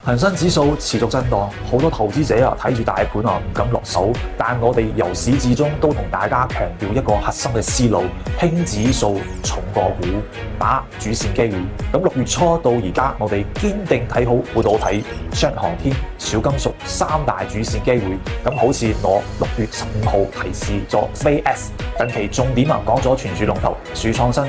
恒生指數持續震盪，好多投資者睇住大盤唔敢落手。但我哋由始至終都同大家強調一個核心嘅思路：輕指數、重個股，把握主線機會。咁6月初到而家，我哋堅定睇好半導體、商業航天、小金屬3大主線機會。咁好似我6月15號提示咗 SpaceX， 近期重點講咗全柱龍頭曙創新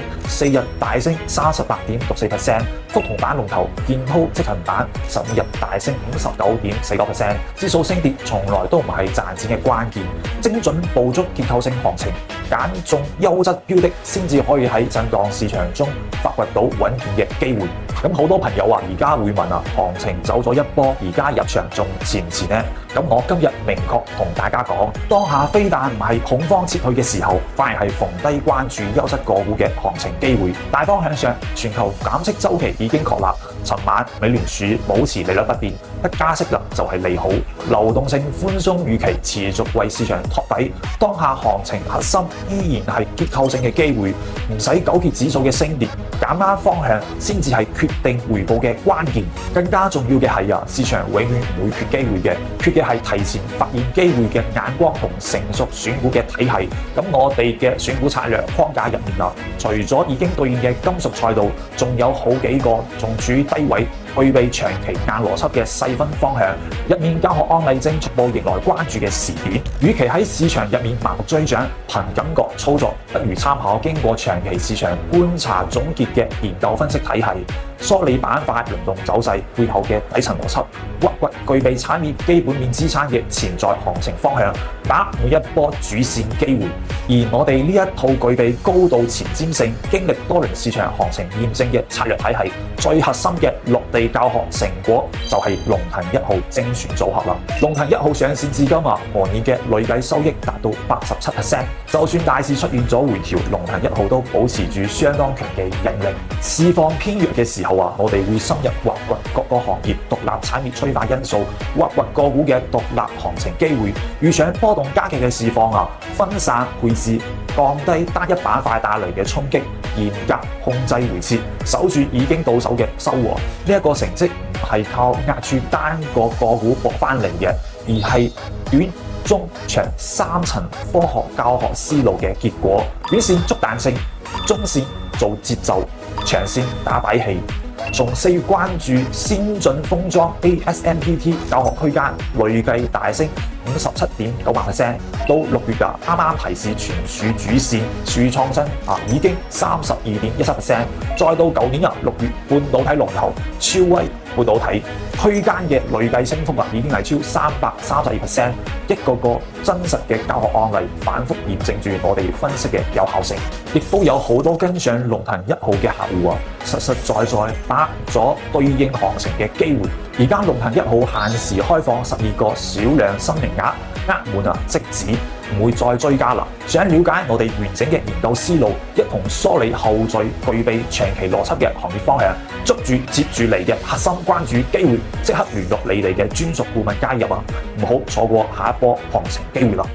4日大升38.64%，福銅板龍頭建滔積層板15日大升59.49%。指數升跌從來都唔係賺錢嘅關鍵，精準捕捉結構性行情，揀中優質標的，先至可以喺震盪市場中發掘到穩健嘅機會。咁好多朋友而家會問行情走咗一波，而家入場仲遲唔遲呢？咁我今日明確同大家講，當下非但唔係恐慌撤退嘅時候，反而係逢低關注優質個股嘅行情機會。大方向上，全球減息週期已經確立。尋晚美聯儲保持利率不變，一加息就係利好，流動性寬鬆預期持續為市場托底。當下行情核心依然係結構性嘅機會，唔使糾結指數嘅升跌，揀啱方向先至係決定回報嘅關鍵。更加重要嘅係市場永遠唔會缺機會嘅，缺嘅係提前發現機會嘅眼光同成熟選股嘅體系。咁我哋嘅選股策略框架入面除咗已經對應嘅金屬賽道，仲有好幾個仲處於低位，具備長期硬邏輯嘅細分方向。入面教學案例正逐步迎來關注嘅時點。與其喺市場入面盲目追漲，憑感覺操作，不如參考經過長期市場觀察總結嘅研究分析體系，梳理板塊輪動走勢背後嘅底層邏輯，挖掘具備產業基本面支撐嘅潛在行情方向，把握每一波主線機會。而我哋呢一套具備高度前瞻性、經歷多輪市場行情驗證嘅策略體系，最核心嘅落地教學成果就係龍騰1號精選組合啦。龍騰1號上線至今按年嘅累計收益達到87%，就算大市出現咗回調，龍騰1號都保持住相當強嘅盈利。市況偏弱嘅時候我哋會深入挖掘各個行業獨立產業催化因素，挖掘個股嘅獨立行情機會。遇上波動加劇嘅市況分散配置，降低單一板塊帶來嘅衝擊，嚴格控制回撤，守住已經到手嘅收穫。呢一個成績唔係靠壓住單個股搏翻嚟嘅，而係短、中、長3層科學教學思路嘅結果。短線捉彈性，中線做節奏，長線打底氣。從4月關注先進封裝 ASMPT 教學區間累計大升57.98%，到6月啱啱提示全柱主線曙創新已經32.17%，再到舊年6月半導體龍頭超威半導體區間嘅累計升幅已經係超332%，一個個真實嘅教學案例反覆驗證住我哋分析嘅有效性，亦都有好多跟上龍騰1號嘅客戶實實在在把握咗對應行情嘅機會。而家龍騰1號限時開放12個少量新名額，滿即止，唔會再追加啦。想了解我哋完整嘅研究思路，一同梳理後續具備長期邏輯嘅行業方向，捉住接住嚟嘅核心關注機會，即刻聯絡你哋嘅專屬顧問加入唔好錯過下一波行情機會啦！